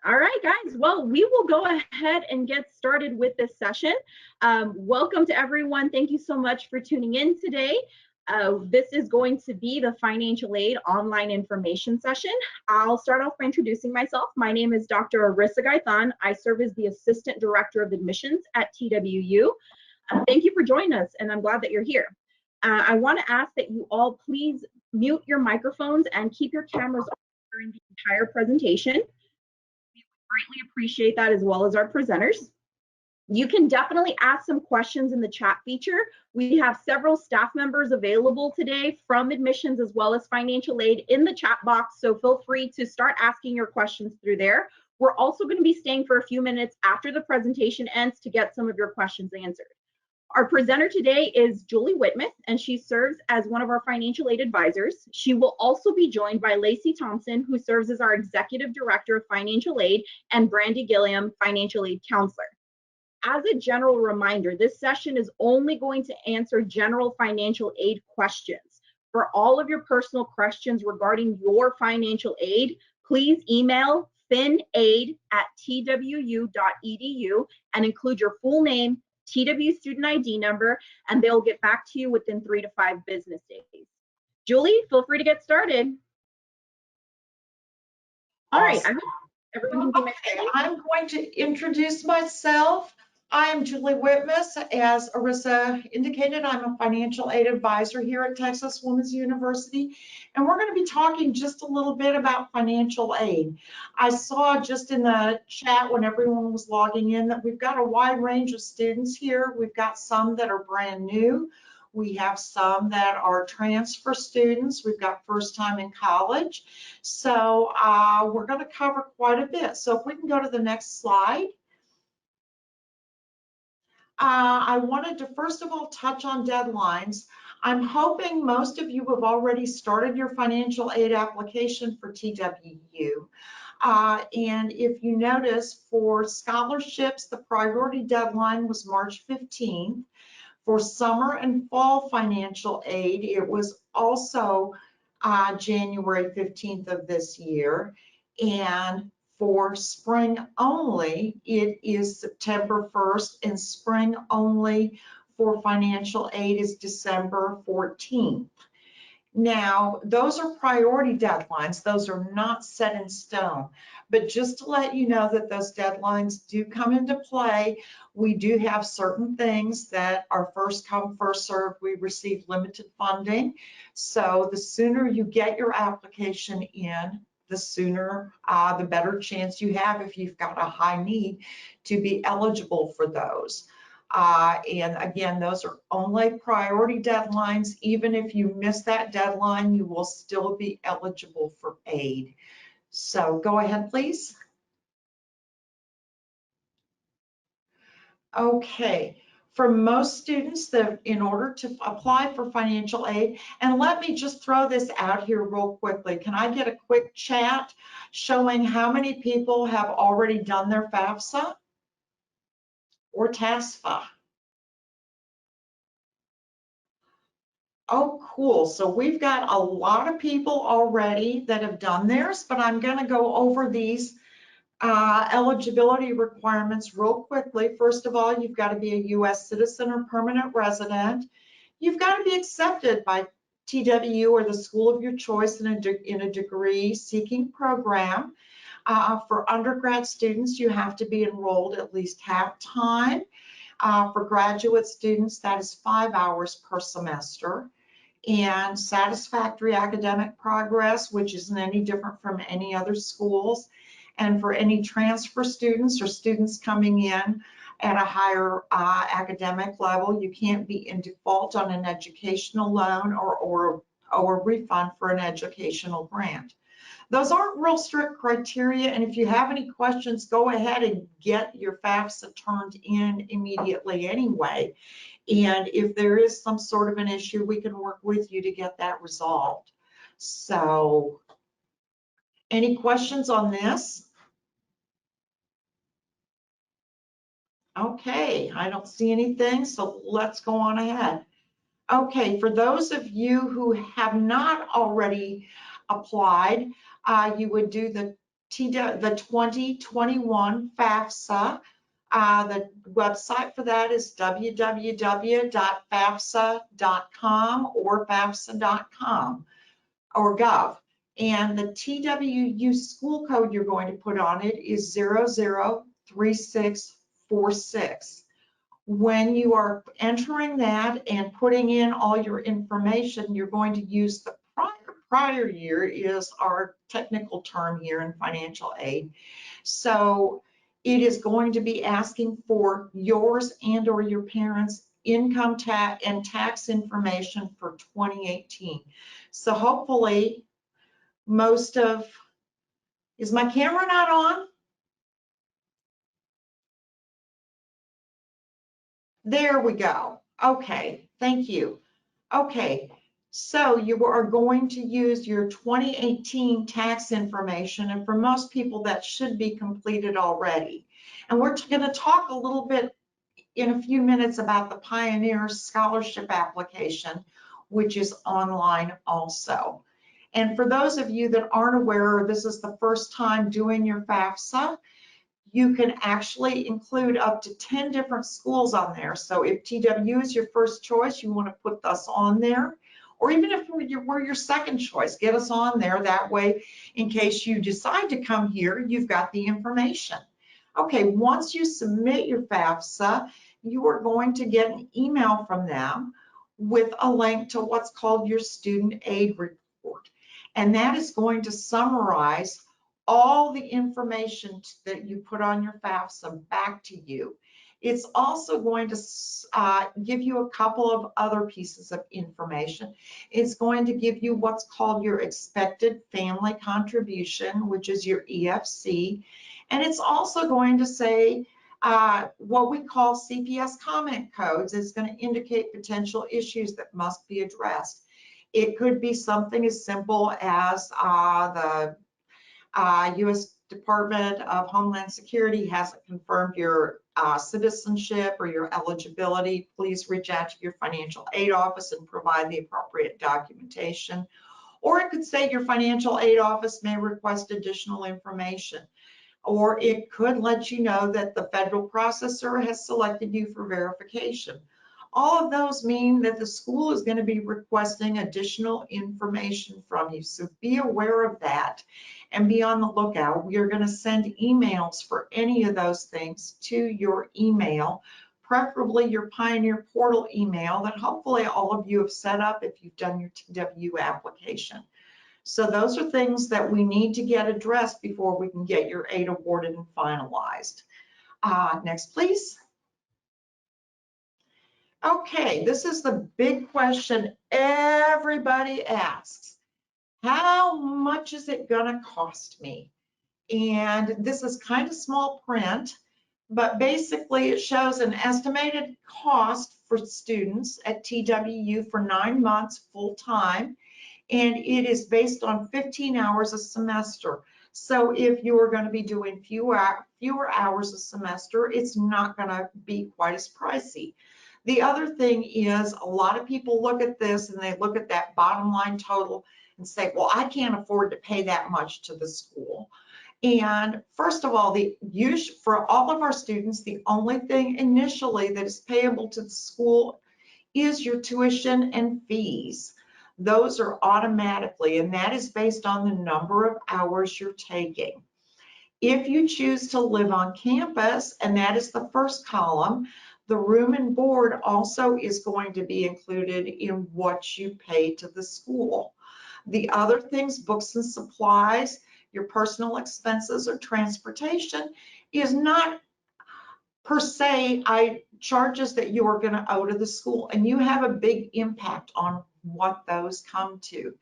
All right, guys. Well, we will go ahead and get started with this session. Welcome to everyone. Thank you so much for tuning in today. This is going to be the financial aid online information session. I'll start off by introducing myself. My name is Dr. Arissa Gaithan. I serve as the Assistant Director of Admissions at TWU. Thank you for joining us, and I'm glad that you're here. I want to ask that you all please mute your microphones and keep your cameras on during the entire presentation. Greatly appreciate that, as well as our presenters. You can definitely ask some questions in the chat feature. We have several staff members available today from admissions as well as financial aid in the chat box, so feel free to start asking your questions through there. We're also going to be staying for a few minutes after the presentation ends to get some of your questions answered. Our presenter today is Julie Whitmith, and she serves as one of our financial aid advisors. She will also be joined by Lacey Thompson, who serves as our Executive Director of Financial Aid, and Brandy Gilliam, Financial Aid Counselor. As a general reminder, this session is only going to answer general financial aid questions. For all of your personal questions regarding your financial aid, please email finaid@twu.edu and include your full name, TW student ID number, and they'll get back to you within 3 to 5 business days. Julie, feel free to get started. All right, everyone can see my I'm going to introduce myself. I am Julie Whitmith. As Arissa indicated, I'm a financial aid advisor here at Texas Women's University, and we're going to be talking just a little bit about financial aid. I saw just in the chat when everyone was logging in that we've got a wide range of students here. We've got some that are brand new. We have some that are transfer students. We've got first time in college. So we're going to cover quite a bit. So if we can go to the next slide. I wanted to first of all touch on deadlines. I'm hoping most of you have already started your financial aid application for TWU. And if you notice, for scholarships, the priority deadline was March 15th. For summer and fall financial aid, it was also January 15th of this year. And for spring only, it is September 1st, and spring only for financial aid is December 14th. Now, those are priority deadlines. Those are not set in stone. But just to let you know that those deadlines do come into play, we do have certain things that are first come, first served. We receive limited funding. So the sooner you get your application in, the sooner, the better chance you have, if you've got a high need, to be eligible for those. And again, those are only priority deadlines. Even if you miss that deadline, you will still be eligible for aid. So go ahead, please. Okay. For most students, in order to apply for financial aid, and let me just throw this out here real quickly. Can I get a quick chat showing how many people have already done their FAFSA or TASFA? Oh, cool. So we've got a lot of people already that have done theirs, but I'm going to go over these eligibility requirements real quickly. First of all, you've got to be a U.S. citizen or permanent resident. You've got to be accepted by TWU or the school of your choice in a degree-seeking program. For undergrad students, you have to be enrolled at least half-time. For graduate students, that is 5 hours per semester. And satisfactory academic progress, which isn't any different from any other schools. And for any transfer students or students coming in at a higher academic level, you can't be in default on an educational loan or a refund for an educational grant. Those aren't real strict criteria, and if you have any questions, go ahead and get your FAFSA turned in immediately anyway. And if there is some sort of an issue, we can work with you to get that resolved. So, any questions on this? Okay, I don't see anything, so let's go on ahead. Okay, for those of you who have not already applied, you would do the the 2021 FAFSA. The website for that is www.fafsa.com or fafsa.com or gov. And the TWU school code you're going to put on it is 003646. When you are entering that and putting in all your information, you're going to use the prior year is our technical term here in financial aid. So it is going to be asking for yours and or your parents' income tax and tax information for 2018. So hopefully is my camera not on? There we go. Okay, thank you. Okay, so you are going to use your 2018 tax information, and for most people that should be completed already. And we're going to talk a little bit in a few minutes about the Pioneer Scholarship application, which is online also. And for those of you that aren't aware, or this is the first time doing your FAFSA, you can actually include up to 10 different schools on there. So if TWU is your first choice, you want to put us on there. Or even if we're your second choice, get us on there. That way, in case you decide to come here, you've got the information. Okay, once you submit your FAFSA, you are going to get an email from them with a link to what's called your student aid report. And that is going to summarize all the information that you put on your FAFSA back to you. It's also going to give you a couple of other pieces of information. It's going to give you what's called your expected family contribution, which is your EFC. And it's also going to say what we call CPS comment codes. It's going to indicate potential issues that must be addressed. It could be something as simple as the U.S. Department of Homeland Security hasn't confirmed your citizenship or your eligibility. Please reach out to your financial aid office and provide the appropriate documentation. Or it could say your financial aid office may request additional information. Or it could let you know that the federal processor has selected you for verification. All of those mean that the school is going to be requesting additional information from you. So be aware of that and be on the lookout. We are going to send emails for any of those things to your email, preferably your Pioneer Portal email that hopefully all of you have set up if you've done your TWU application. So those are things that we need to get addressed before we can get your aid awarded and finalized. Next, please. Okay, this is the big question everybody asks. How much is it gonna cost me? And this is kind of small print, but basically it shows an estimated cost for students at TWU for 9 months full time, and it is based on 15 hours a semester. So if you are going to be doing fewer hours a semester, it's not going to be quite as pricey. The other thing is a lot of people look at this and they look at that bottom line total and say, well, I can't afford to pay that much to the school. And first of all, for all of our students, the only thing initially that is payable to the school is your tuition and fees. Those are automatically, and that is based on the number of hours you're taking. If you choose to live on campus, and that is the first column, the room and board also is going to be included in what you pay to the school. The other things, books and supplies, your personal expenses or transportation is not per se charges that you are going to owe to the school, and you have a big impact on what those come to.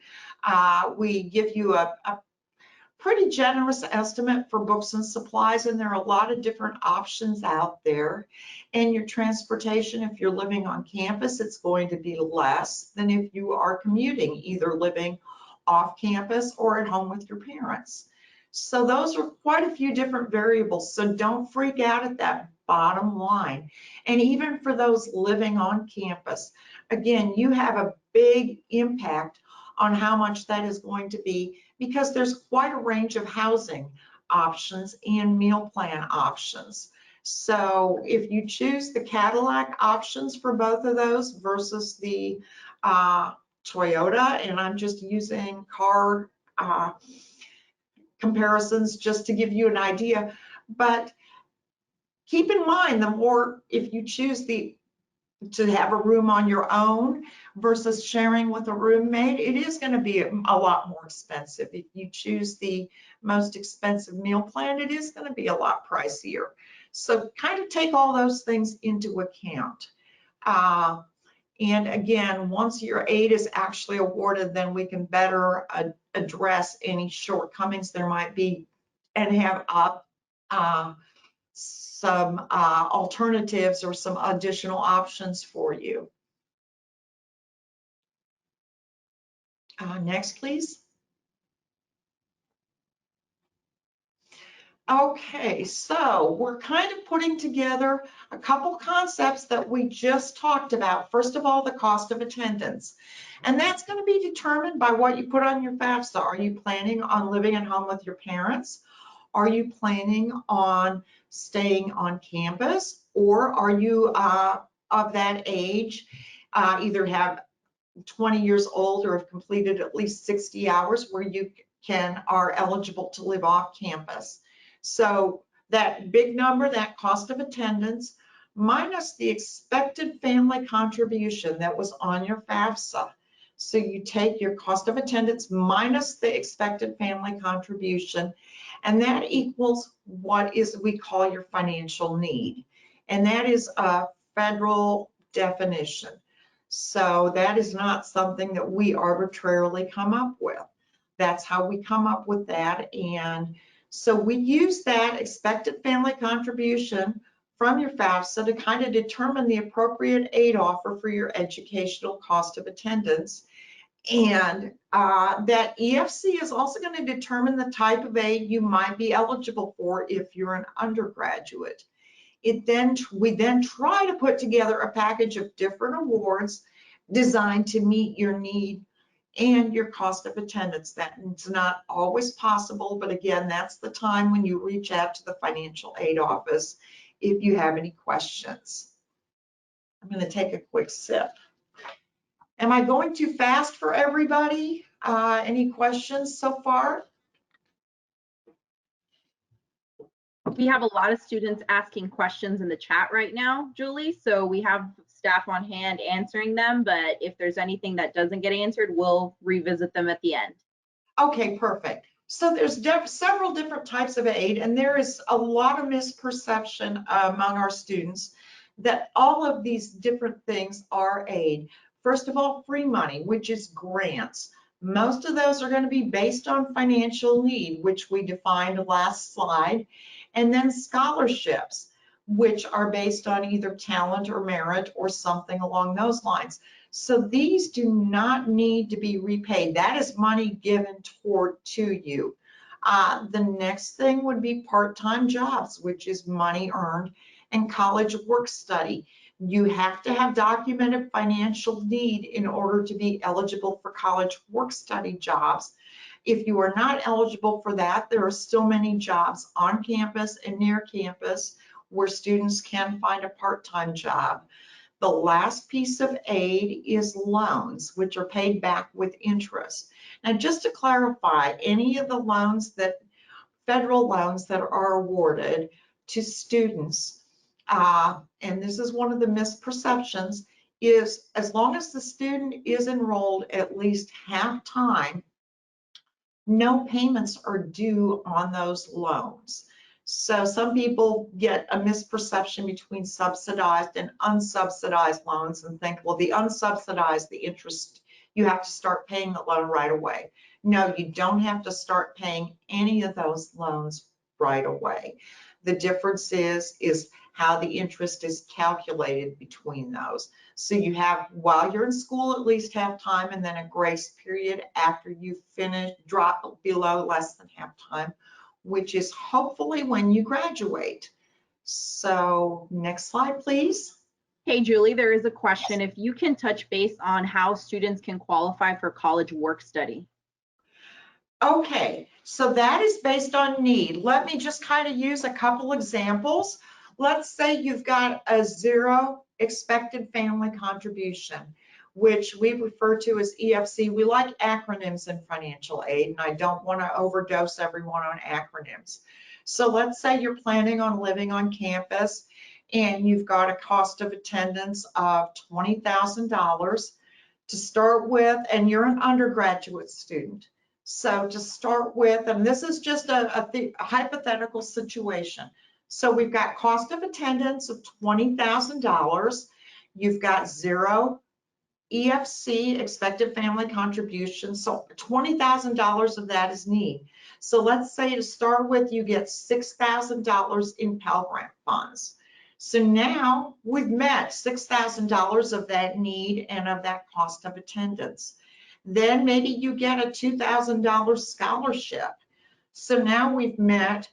We give you a pretty generous estimate for books and supplies, and there are a lot of different options out there. And your transportation, if you're living on campus, it's going to be less than if you are commuting, either living off campus or at home with your parents. So those are quite a few different variables. So don't freak out at that bottom line. And even for those living on campus, again, you have a big impact on how much that is going to be, because there's quite a range of housing options and meal plan options. So if you choose the Cadillac options for both of those versus the Toyota, and I'm just using car comparisons just to give you an idea, but keep in mind, the more, if you choose to have a room on your own versus sharing with a roommate, it is going to be a lot more expensive. If you choose the most expensive meal plan, it is going to be a lot pricier. So kind of take all those things into account. And again, once your aid is actually awarded, then we can better address any shortcomings there might be and have some alternatives or some additional options for you. Next, please. Okay, so we're kind of putting together a couple concepts that we just talked about. First of all, the cost of attendance. And that's going to be determined by what you put on your FAFSA. Are you planning on living at home with your parents? Are you planning on staying on campus? Or are you of that age, either have 20 years old or have completed at least 60 hours where you are eligible to live off campus? So that big number, that cost of attendance, minus the expected family contribution that was on your FAFSA. So you take your cost of attendance minus the expected family contribution, and that equals what we call your financial need. And that is a federal definition. So that is not something that we arbitrarily come up with. That's how we come up with that. And so we use that expected family contribution from your FAFSA to kind of determine the appropriate aid offer for your educational cost of attendance. And that EFC is also going to determine the type of aid you might be eligible for if you're an undergraduate. We then try to put together a package of different awards designed to meet your need and your cost of attendance. That's not always possible, but again, that's the time when you reach out to the financial aid office if you have any questions. I'm going to take a quick sip. Am I going too fast for everybody? Any questions so far? We have a lot of students asking questions in the chat right now, Julie, so we have staff on hand answering them, but if there's anything that doesn't get answered, we'll revisit them at the end. Okay, perfect. So there's several different types of aid, and there is a lot of misperception among our students that all of these different things are aid. First of all, free money, which is grants. Most of those are going to be based on financial need, which we defined last slide, and then scholarships, which are based on either talent or merit or something along those lines. So these do not need to be repaid. That is money given to you. The next thing would be part-time jobs, which is money earned, and college work study. You have to have documented financial need in order to be eligible for college work study jobs. If you are not eligible for that, there are still many jobs on campus and near campus where students can find a part-time job. The last piece of aid is loans, which are paid back with interest. Now, just to clarify, any of the loans federal loans that are awarded to students, and this is one of the misperceptions, is as long as the student is enrolled at least half-time, no payments are due on those loans. So some people get a misperception between subsidized and unsubsidized loans and think, well, the unsubsidized, the interest, you have to start paying the loan right away. No, you don't have to start paying any of those loans right away. The difference is how the interest is calculated between those. So you have, while you're in school, at least half time, and then a grace period after you finish, drop below less than half time, which is hopefully when you graduate. So next slide, please. Hey, Julie, there is a question. If you can touch base on how students can qualify for college work study. Okay, so that is based on need. Let me just kind of use a couple examples. Let's say you've got a 0 expected family contribution, which we refer to as EFC. We like acronyms in financial aid, and I don't want to overdose everyone on acronyms. So let's say you're planning on living on campus and you've got a cost of attendance of $20,000 to start with, and you're an undergraduate student. So to start with, and this is just a hypothetical situation. So we've got cost of attendance of $20,000. You've got 0 EFC, expected family contribution. So $20,000 of that is need. So let's say to start with, you get $6,000 in Pell Grant funds. So now we've met $6,000 of that need and of that cost of attendance. Then maybe you get a $2,000 scholarship. So now we've met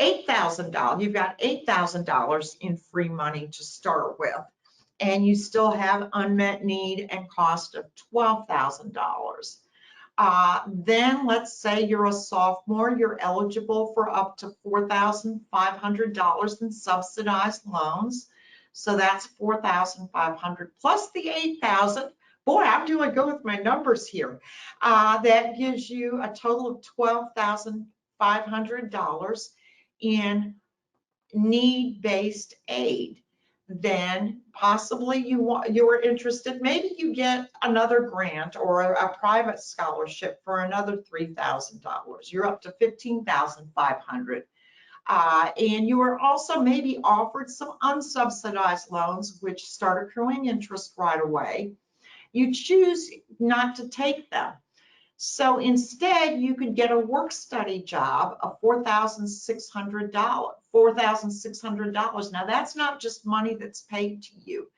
$8,000. You've got $8,000 in free money to start with, and you still have unmet need and cost of $12,000. Then let's say you're a sophomore, you're eligible for up to $4,500 in subsidized loans. So that's $4,500 plus the $8,000. Boy, I'm doing good with my numbers here. That gives you a total of $12,500 in need-based aid. Then possibly you're interested, maybe you get another grant or a private scholarship for another $3,000. You're up to $15,500. And you are also maybe offered some unsubsidized loans which start accruing interest right away. You choose not to take them. So instead, you could get a work-study job of $4,600. $4,600. Now, that's not just money that's paid to you.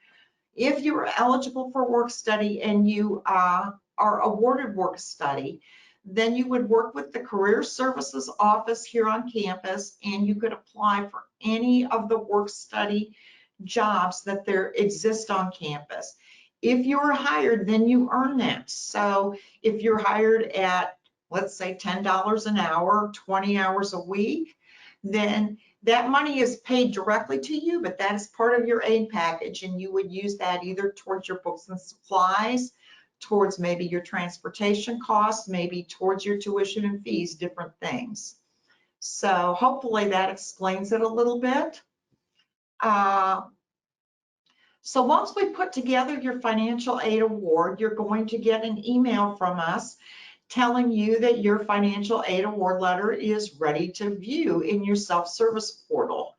If you're eligible for work-study and you are awarded work-study, then you would work with the Career Services Office here on campus, and you could apply for any of the work-study jobs that there exist on campus. If you're hired, then you earn that. So if you're hired at, let's say, $10 an hour, 20 hours a week, then that money is paid directly to you, but that is part of your aid package, and you would use that either towards your books and supplies, towards maybe your transportation costs, maybe towards your tuition and fees, different things. So hopefully that explains it a little bit. So once we put together your financial aid award, you're going to get an email from us telling you that your financial aid award letter is ready to view in your self-service portal.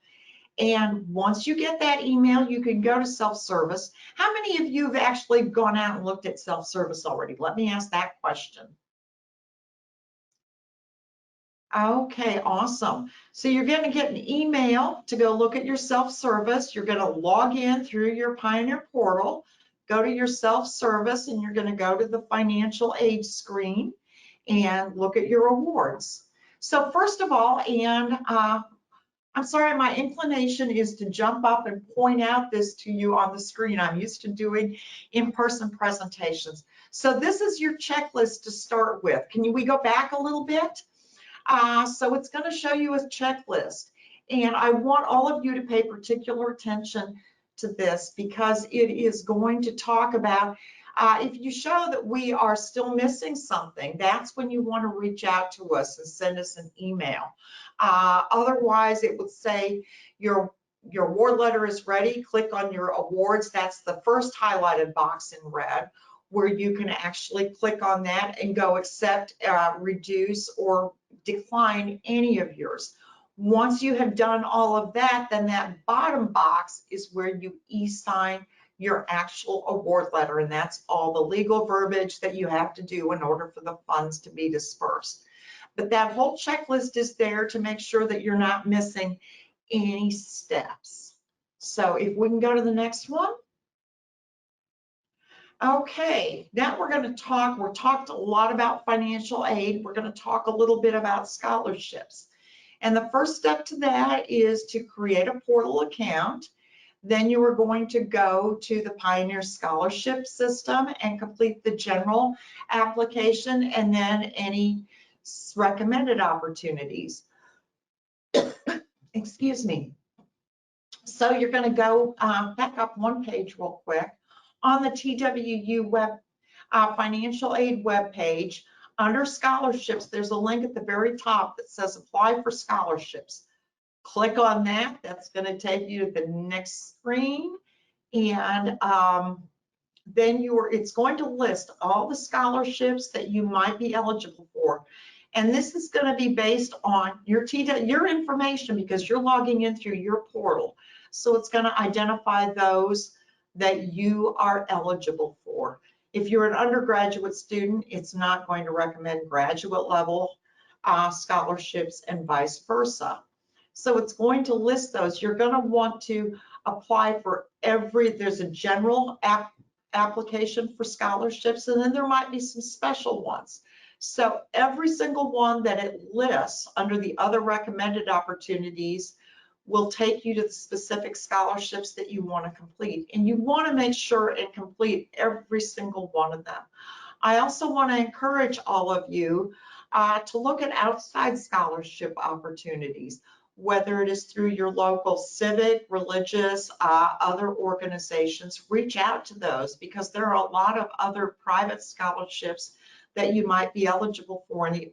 And once you get that email, you can go to self-service. How many of you have actually gone out and looked at self-service already? Let me ask that question. Okay, awesome. So you're going to get an email to go look at your self-service. You're going to log in through your Pioneer portal, go to your self-service, and you're going to go to the financial aid screen and look at your awards. So first of all, and I'm sorry, my inclination is to jump up and point out this to you on the screen. I'm used to doing in-person presentations. So this is your checklist to start with. We go back a little bit? So it's going to show you a checklist, and I want all of you to pay particular attention to this because it is going to talk about if you show that we are still missing something, that's when you want to reach out to us and send us an email. Otherwise, it would say your award letter is ready. Click on your awards. That's the first highlighted box in red, where you can actually click on that and go accept, reduce, or decline any of yours. Once you have done all of that, then that bottom box is where you e-sign your actual award letter, and that's all the legal verbiage that you have to do in order for the funds to be dispersed. But that whole checklist is there to make sure that you're not missing any steps. So if we can go to the next one. Okay, now we're going to talk, we've talked a lot about financial aid. We're going to talk a little bit about scholarships. And the first step to that is to create a portal account. Then you are going to go to the Pioneer Scholarship System and complete the general application, and then any recommended opportunities. Excuse me. So you're going to go back up one page real quick. On the TWU Financial Aid webpage, under scholarships, there's a link at the very top that says apply for scholarships. Click on that. That's going to take you to the next screen. And then it's going to list all the scholarships that you might be eligible for. And this is going to be based on your information because you're logging in through your portal. So it's going to identify those that you are eligible for. If you're an undergraduate student, it's not going to recommend graduate level scholarships and vice versa. So it's going to list those. You're going to want to apply for there's a general application for scholarships, and then there might be some special ones. So every single one that it lists under the other recommended opportunities will take you to the specific scholarships that you want to complete. And you want to make sure and complete every single one of them. I also want to encourage all of you to look at outside scholarship opportunities, whether it is through your local civic, religious, other organizations. Reach out to those because there are a lot of other private scholarships that you might be eligible for. And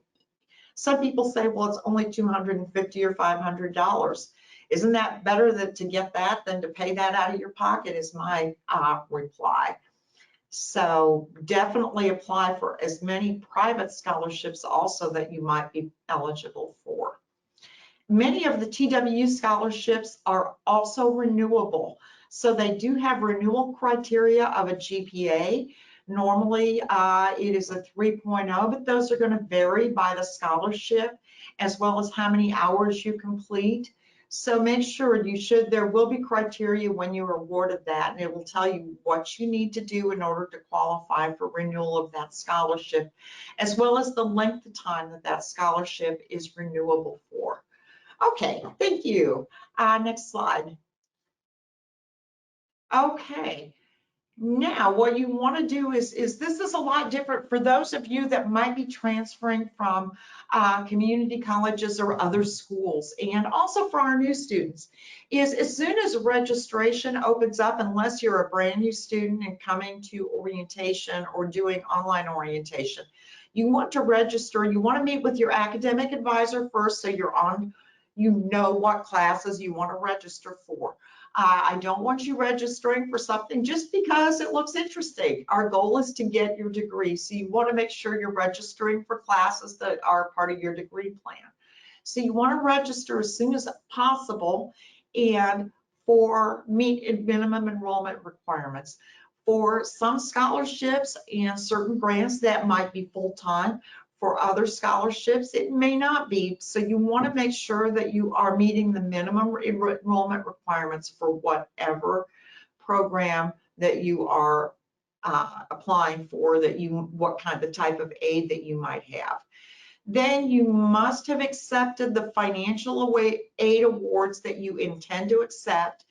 some people say, well, it's only $250 or $500. Isn't that better to get that than to pay that out of your pocket, is my reply. So definitely apply for as many private scholarships also that you might be eligible for. Many of the TWU scholarships are also renewable. So they do have renewal criteria of a GPA. Normally it is a 3.0, but those are going to vary by the scholarship as well as how many hours you complete. So make sure there will be criteria when you're awarded that, and it will tell you what you need to do in order to qualify for renewal of that scholarship, as well as the length of time that scholarship is renewable for. Okay, thank you. Next slide. Okay. Now, what you want to do is this is a lot different for those of you that might be transferring from community colleges or other schools, and also for our new students, is as soon as registration opens up, unless you're a brand new student and coming to orientation or doing online orientation, you want to register. You want to meet with your academic advisor first so you know what classes you want to register for. I don't want you registering for something just because it looks interesting. Our goal is to get your degree, so you want to make sure you're registering for classes that are part of your degree plan. So you want to register as soon as possible and meet minimum enrollment requirements. For some scholarships and certain grants, that might be full-time. For other scholarships, it may not be. So you want to make sure that you are meeting the minimum enrollment requirements for whatever program that you are applying for, what kind of type of aid that you might have. Then you must have accepted the financial aid awards that you intend to accept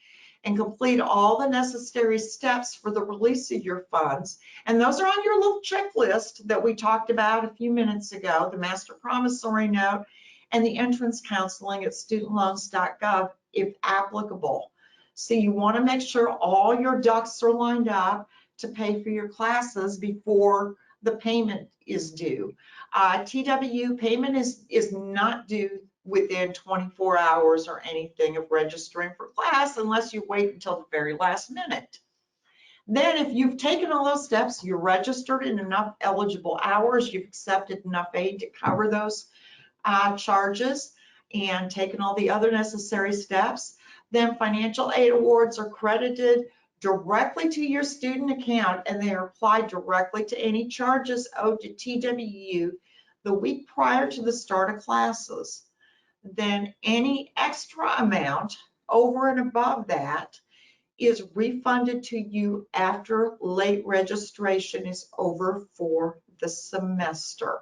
and complete all the necessary steps for the release of your funds. And those are on your little checklist that we talked about a few minutes ago, the master promissory note and the entrance counseling at studentloans.gov if applicable. So you want to make sure all your ducks are lined up to pay for your classes before the payment is due. TWU payment is not due within 24 hours or anything of registering for class unless you wait until the very last minute. Then if you've taken all those steps, you're registered in enough eligible hours, you've accepted enough aid to cover those charges and taken all the other necessary steps, then financial aid awards are credited directly to your student account, and they are applied directly to any charges owed to TWU the week prior to the start of classes. Then any extra amount over and above that is refunded to you after late registration is over for the semester,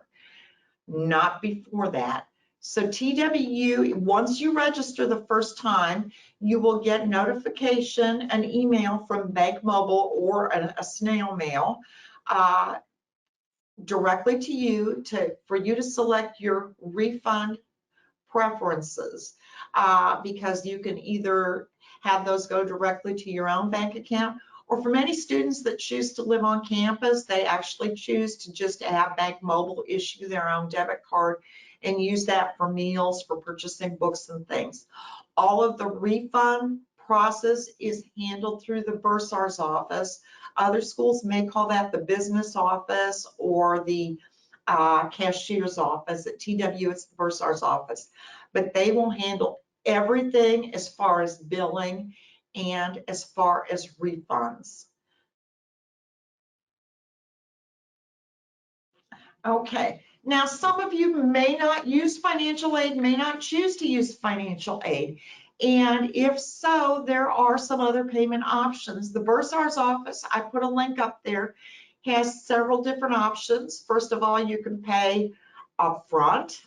not before that. So TWU, once you register the first time, you will get notification, an email from Bank Mobile or a snail mail directly to you for you to select your refund preferences, because you can either have those go directly to your own bank account, or for many students that choose to live on campus, they actually choose to just have Bank Mobile issue their own debit card and use that for meals, for purchasing books and things. All of the refund process is handled through the bursar's office. Other schools may call that the business office or the cashier's office. At TWU, it's the bursar's office. But they will handle everything as far as billing and as far as refunds. Okay, now some of you may not use financial aid, may not choose to use financial aid. And if so, there are some other payment options. The bursar's office, I put a link up there, has several different options. First of all, you can pay upfront.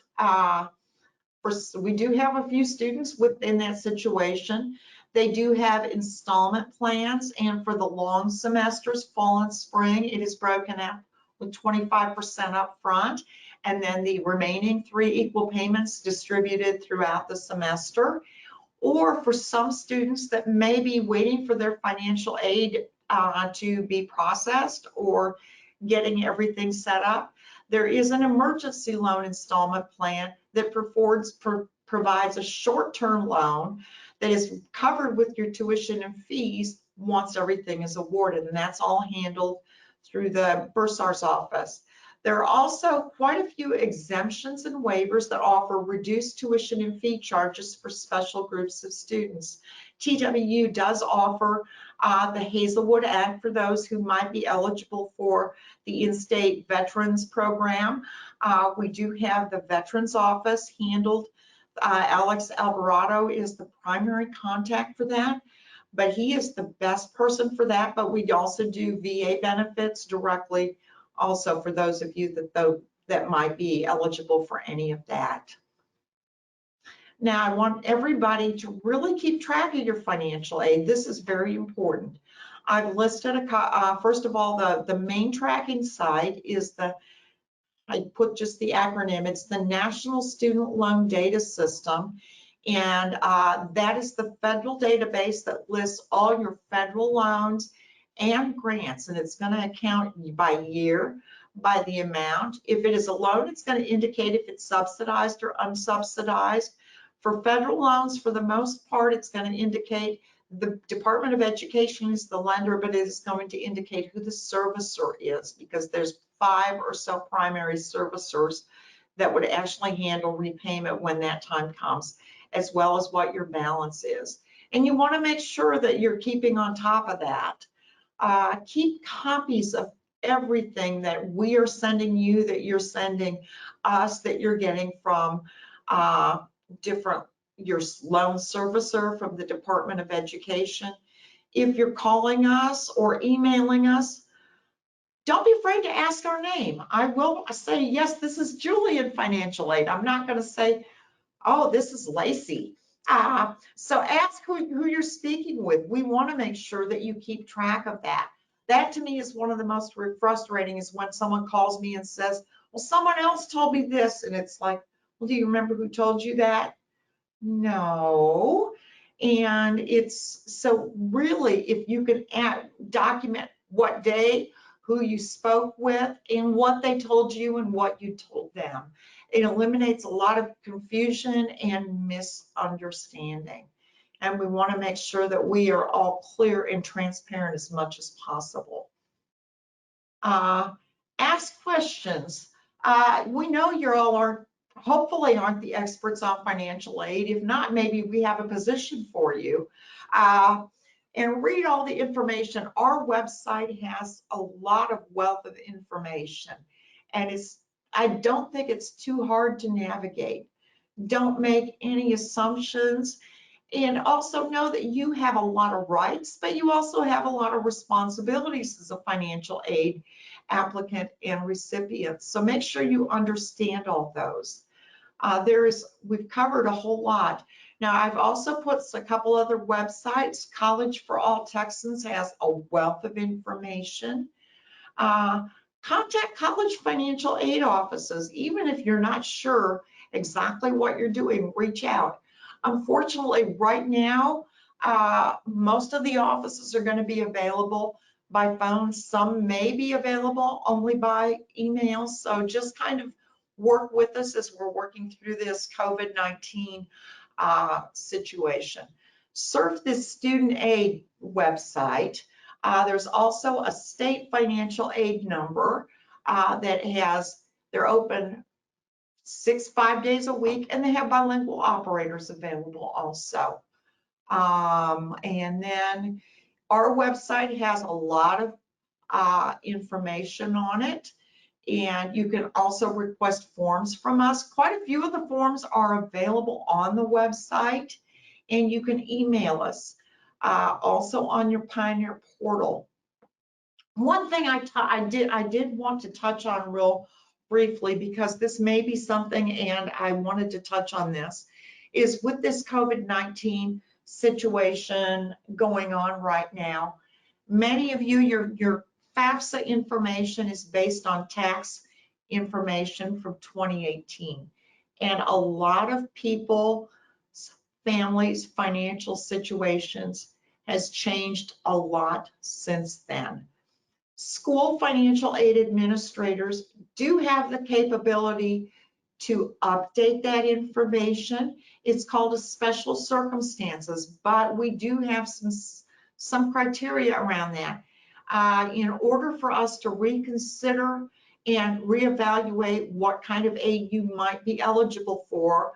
We do have a few students within that situation. They do have installment plans, and for the long semesters, fall and spring, it is broken out with 25% up front, and then the remaining 3 equal payments distributed throughout the semester. Or for some students that may be waiting for their financial aid to be processed or getting everything set up, there is an emergency loan installment plan that provides a short-term loan that is covered with your tuition and fees once everything is awarded, and that's all handled through the bursar's office. There are also quite a few exemptions and waivers that offer reduced tuition and fee charges for special groups of students. TWU does offer the Hazelwood Act for those who might be eligible for the in-state veterans program. We do have the Veterans Office handled. Alex Alvarado is the primary contact for that, but he is the best person for that. But we also do VA benefits directly also for those of you that might be eligible for any of that. Now, I want everybody to really keep track of your financial aid. This is very important. I've listed first of all, the main tracking site is I put just the acronym, it's the National Student Loan Data System. And that is the federal database that lists all your federal loans and grants, and it's going to account by year, by the amount. If it is a loan, it's going to indicate if it's subsidized or unsubsidized. For federal loans, for the most part, it's going to indicate the Department of Education is the lender, but it is going to indicate who the servicer is, because there's 5 or so primary servicers that would actually handle repayment when that time comes, as well as what your balance is. And you want to make sure that you're keeping on top of that. Keep copies of everything that we are sending you, that you're sending us, that you're getting from your loan servicer, from the Department of Education. If you're calling us or emailing us, don't be afraid to ask our name. I will say, yes, this is Julie in Financial Aid. I'm not going to say, oh, this is Lacey. So ask who you're speaking with. We want to make sure that you keep track of that. That to me is one of the most frustrating, is when someone calls me and says, well, someone else told me this. And it's like, well, do you remember who told you that? No. And it's so really, if you can document what day, who you spoke with, and what they told you and what you told them, it eliminates a lot of confusion and misunderstanding. And we want to make sure that we are all clear and transparent as much as possible. Ask questions. We know you all hopefully aren't the experts on financial aid. If not, maybe we have a position for you. And read all the information. Our website has a lot of wealth of information, and I don't think it's too hard to navigate. Don't make any assumptions, and also know that you have a lot of rights, but you also have a lot of responsibilities as a financial aid applicant and recipient. So make sure you understand all those. We've covered a whole lot. Now, I've also put a couple other websites. College for All Texans has a wealth of information. Contact college financial aid offices. Even if you're not sure exactly what you're doing, reach out. Unfortunately, right now, most of the offices are going to be available by phone. Some may be available only by email. So just kind of work with us as we're working through this COVID-19 situation. Surf this student aid website. There's also a state financial aid number they're open 5 days a week, and they have bilingual operators available also. And then our website has a lot of information on it, and you can also request forms from us. Quite a few of the forms are available on the website, and you can email us also on your Pioneer portal. One thing I did want to touch on real briefly, because this may be something, and I wanted to touch on this, is with this COVID-19 situation going on right now, many of you, your FAFSA information is based on tax information from 2018. And a lot of people's families' financial situations has changed a lot since then. School financial aid administrators do have the capability to update that information. It's called a special circumstances, but we do have some criteria around that. In order for us to reconsider and reevaluate what kind of aid you might be eligible for,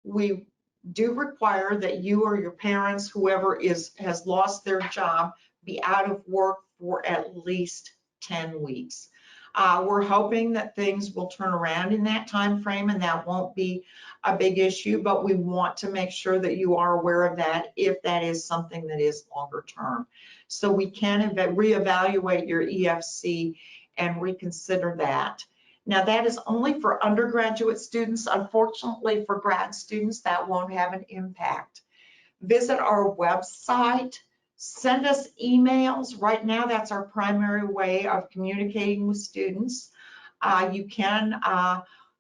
we do require that you or your parents, whoever has lost their job, be out of work for at least 10 weeks. We're hoping that things will turn around in that time frame and that won't be a big issue, but we want to make sure that you are aware of that if that is something that is longer term. So we can reevaluate your EFC and reconsider that. Now that is only for undergraduate students. Unfortunately for grad students, that won't have an impact. Visit our website. Send us emails. Right now, that's our primary way of communicating with students. You can,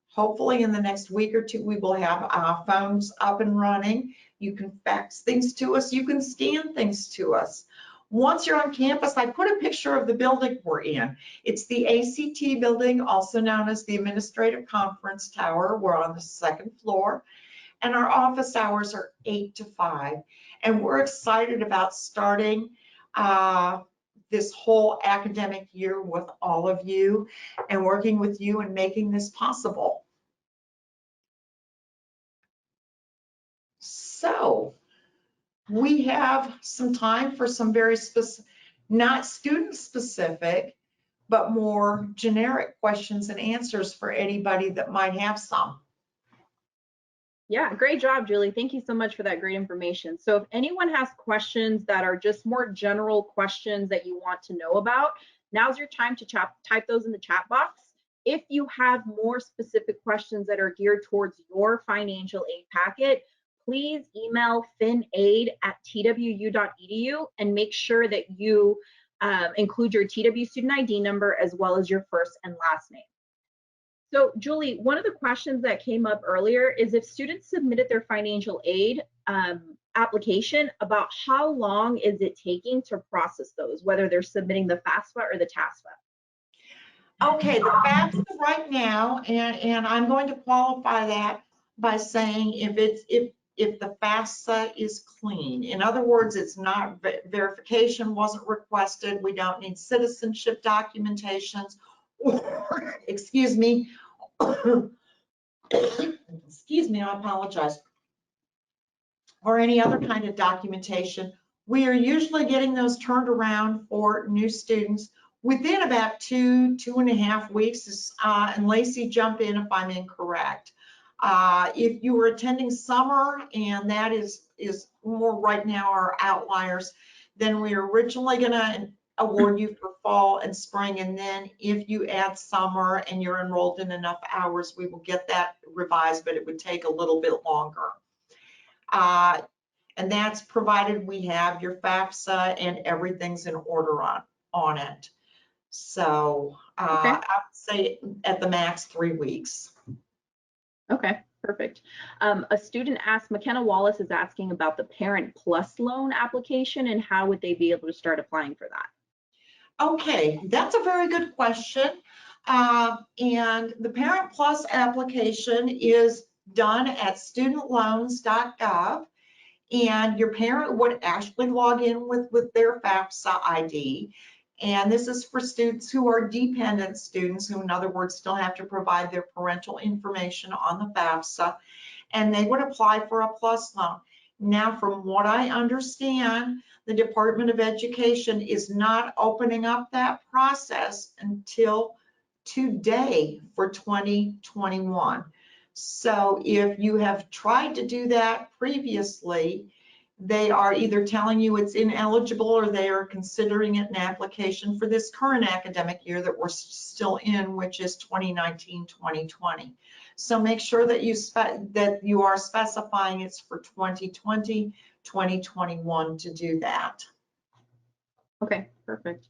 hopefully in the next week or two, we will have phones up and running. You can fax things to us. You can scan things to us. Once you're on campus, I put a picture of the building we're in. It's the ACT building, also known as the Administrative Conference Tower. We're on the 2nd floor. And our office hours are 8 to 5. And we're excited about starting this whole academic year with all of you and working with you and making this possible. So we have some time for some very specific, not student specific, but more generic questions and answers for anybody that might have some. Yeah, great job, Julie. Thank you so much for that great information. So if anyone has questions that are just more general questions that you want to know about, now's your time to type those in the chat box. If you have more specific questions that are geared towards your financial aid packet, please email finaid@twu.edu and make sure that you include your TWU student ID number as well as your first and last name. So Julie, one of the questions that came up earlier is if students submitted their financial aid application, about how long is it taking to process those, whether they're submitting the FAFSA or the TASFA? Okay, the FAFSA right now, and I'm going to qualify that by saying if the FAFSA is clean. In other words, it's not verification wasn't requested. We don't need citizenship documentations, or excuse me, excuse me, I apologize, or any other kind of documentation. We are usually getting those turned around for new students within about 2.5 weeks, and Lacey, jump in if I'm incorrect. If you were attending summer, and that is more right now our outliers, then we are originally going to award you for fall and spring, and then if you add summer and you're enrolled in enough hours, we will get that revised, but it would take a little bit longer. And that's provided we have your FAFSA and everything's in order on it. So Okay. I would say at the max 3 weeks. Okay, perfect. A student asked, McKenna Wallace is asking about the Parent Plus loan application and how would they be able to start applying for that? Okay, that's a very good question. And the Parent Plus application is done at studentloans.gov. And your parent would actually log in with their FAFSA ID. And this is for students who are dependent students, who in other words still have to provide their parental information on the FAFSA, and they would apply for a plus loan. Now, from what I understand, the Department of Education is not opening up that process until today for 2021. So if you have tried to do that previously, they are either telling you it's ineligible or they are considering it an application for this current academic year that we're still in, which is 2019-2020. So make sure that you are specifying it's for 2020, 2021 to do that. Okay, perfect.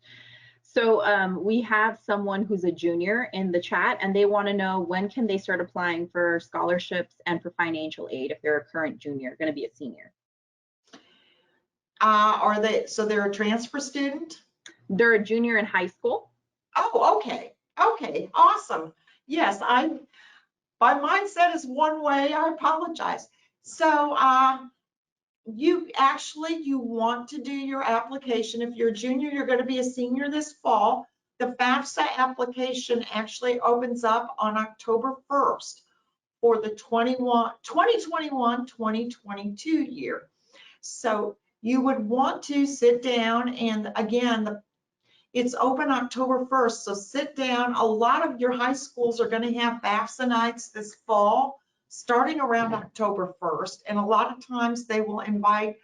So we have someone who's a junior in the chat and they want to know when can they start applying for scholarships and for financial aid if they're a current junior, going to be a senior. So they're a transfer student? They're a junior in high school. Oh, okay. Okay, awesome. Yes, my mindset is one way. I apologize. So you want to do your application. If you're a junior, you're going to be a senior this fall. The FAFSA application actually opens up on October 1st for the 2021-2022 year. So you would want to sit down, and again, it's open October 1st, so sit down. A lot of your high schools are going to have FAFSA nights this fall, starting around October 1st, and a lot of times they will invite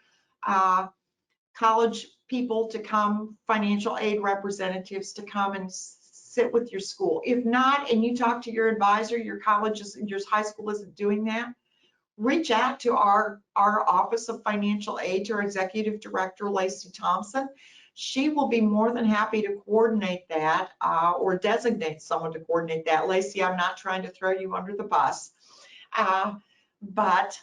college people to come, financial aid representatives to come and sit with your school. If not, and you talk to your advisor, your high school isn't doing that, reach out to our Office of Financial Aid, to our Executive Director, Lacey Thompson. She will be more than happy to coordinate that or designate someone to coordinate that. Lacey, I'm not trying to throw you under the bus, but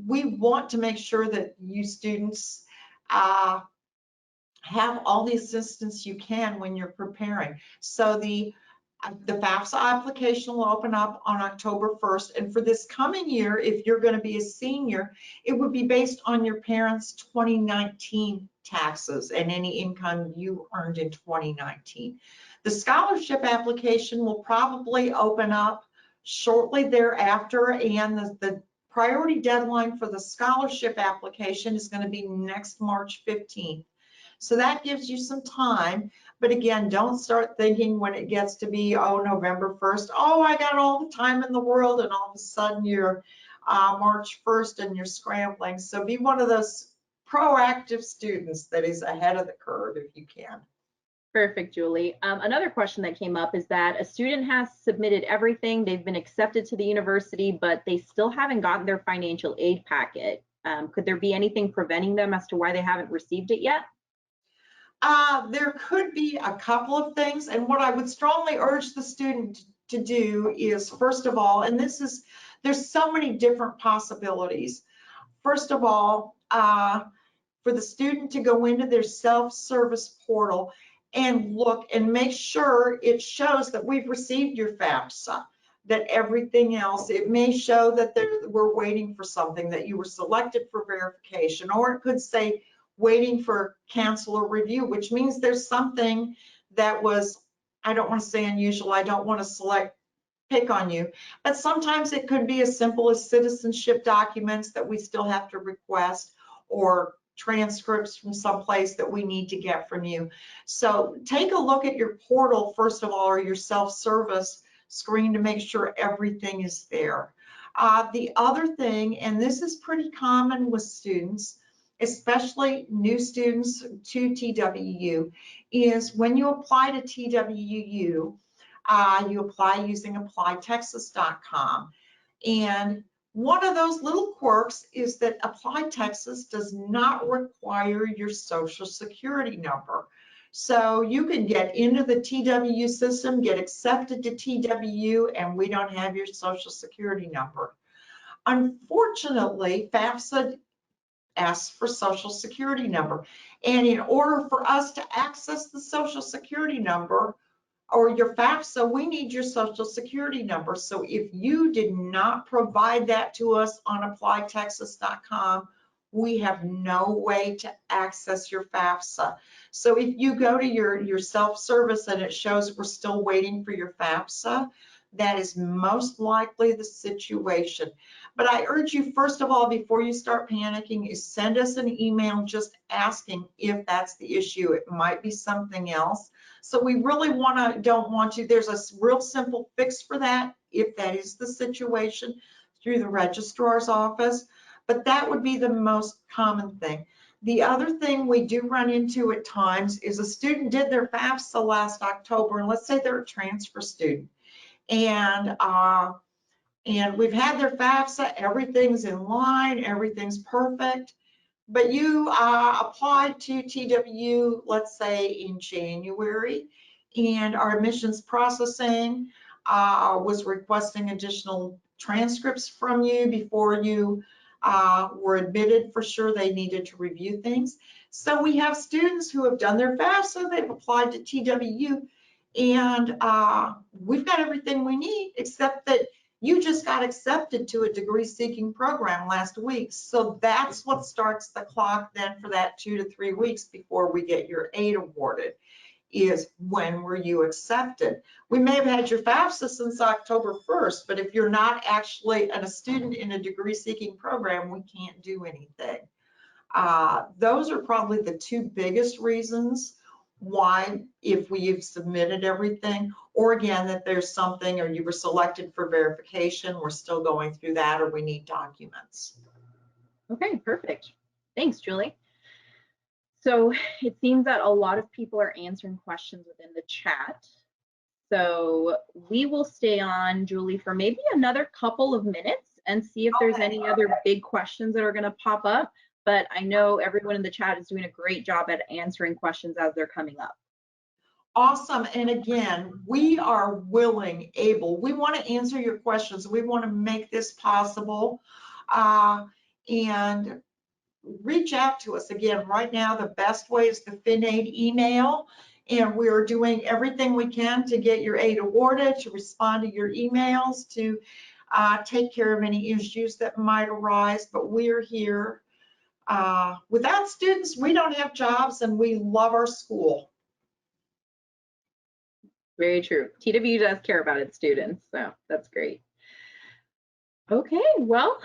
we want to make sure that you students have all the assistance you can when you're preparing. So the FAFSA application will open up on October 1st. And for this coming year, if you're going to be a senior, it would be based on your parents' 2019 taxes and any income you earned in 2019. The scholarship application will probably open up shortly thereafter, and the priority deadline for the scholarship application is going to be next March 15th. So that gives you some time. But again, don't start thinking when it gets to be, oh, November 1st, oh, I got all the time in the world, and all of a sudden you're March 1st and you're scrambling. So be one of those proactive students that is ahead of the curve if you can. Perfect, Julie. Another question that came up is that a student has submitted everything, they've been accepted to the university, but they still haven't gotten their financial aid packet. Could there be anything preventing them as to why they haven't received it yet? There could be a couple of things, and what I would strongly urge the student to do is, first of all, and there's so many different possibilities. First of all, for the student to go into their self-service portal and look and make sure it shows that we've received your FAFSA, that everything else, it may show that we're waiting for something, that you were selected for verification, or it could say waiting for cancel or review, which means there's something that was, I don't want to say unusual, I don't want to pick on you, but sometimes it could be as simple as citizenship documents that we still have to request, or transcripts from someplace that we need to get from you. So take a look at your portal, first of all, or your self-service screen, to make sure everything is there. The other thing, and this is pretty common with students, especially new students to TWU, is when you apply to TWU, you apply using applytexas.com. And one of those little quirks is that Apply Texas does not require your social security number. So you can get into the TWU system, get accepted to TWU, and we don't have your social security number. Unfortunately, FAFSA asks for social security number. And in order for us to access the social security number or your FAFSA, we need your social security number. So if you did not provide that to us on applytexas.com, we have no way to access your FAFSA. So if you go to your self-service and it shows we're still waiting for your FAFSA, that is most likely the situation. But I urge you, first of all, before you start panicking, is send us an email just asking if that's the issue. It might be something else. So we really don't want to, there's a real simple fix for that if that is the situation through the registrar's office. But that would be the most common thing. The other thing we do run into at times is a student did their FAFSA last October, and let's say they're a transfer student. And we've had their FAFSA, everything's in line, everything's perfect, but you applied to TWU, let's say in January, and our admissions processing was requesting additional transcripts from you before you were admitted. For sure, they needed to review things. So we have students who have done their FAFSA, they've applied to TWU, and we've got everything we need, except that you just got accepted to a degree-seeking program last week. So that's what starts the clock then for that 2 to 3 weeks before we get your aid awarded, is when were you accepted. We may have had your FAFSA since October 1st, but if you're not actually a student in a degree-seeking program, we can't do anything. Those are probably the two biggest reasons why, if we've submitted everything, or again, that there's something, or you were selected for verification, we're still going through that, or we need documents. Okay, perfect. Thanks, Julie. So it seems that a lot of people are answering questions within the chat. So we will stay on, Julie, for maybe another couple of minutes and see if there's any other big questions that are going to pop up. But I know everyone in the chat is doing a great job at answering questions as they're coming up. Awesome. And again, we are willing, able, we want to answer your questions. We want to make this possible. And reach out to us. Again, right now, the best way is the FinAid email. And we're doing everything we can to get your aid awarded, to respond to your emails, to take care of any issues that might arise. But we're here. Without students, we don't have jobs, and we love our school. Very true. TWU does care about its students, so that's great. Okay, well,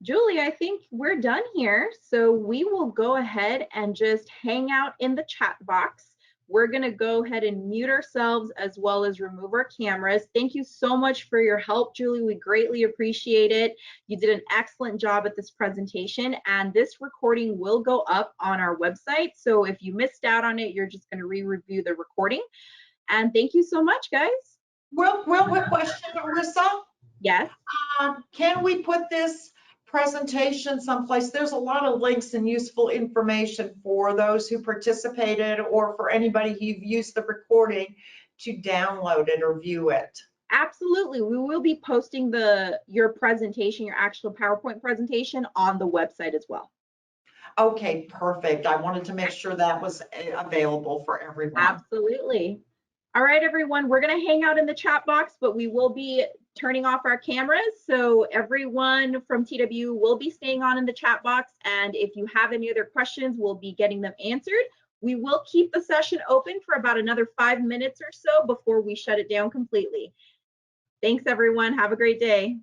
Julie, I think we're done here. So we will go ahead and just hang out in the chat box. We're going to go ahead and mute ourselves as well as remove our cameras. Thank you so much for your help, Julie. We greatly appreciate it. You did an excellent job at this presentation, and this recording will go up on our website. So if you missed out on it, you're just going to re-review the recording. And thank you so much, guys. Real quick question, Marissa. Yes. Can we put this presentation someplace? There's a lot of links and useful information for those who participated, or for anybody who used the recording to download it or view it. Absolutely. We will be posting your presentation, your actual PowerPoint presentation, on the website as well. Okay, perfect. I wanted to make sure that was available for everyone. Absolutely. All right, everyone, we're going to hang out in the chat box, but we will be turning off our cameras. So everyone from TWU will be staying on in the chat box. And if you have any other questions, we'll be getting them answered. We will keep the session open for about another 5 minutes or so before we shut it down completely. Thanks, everyone. Have a great day.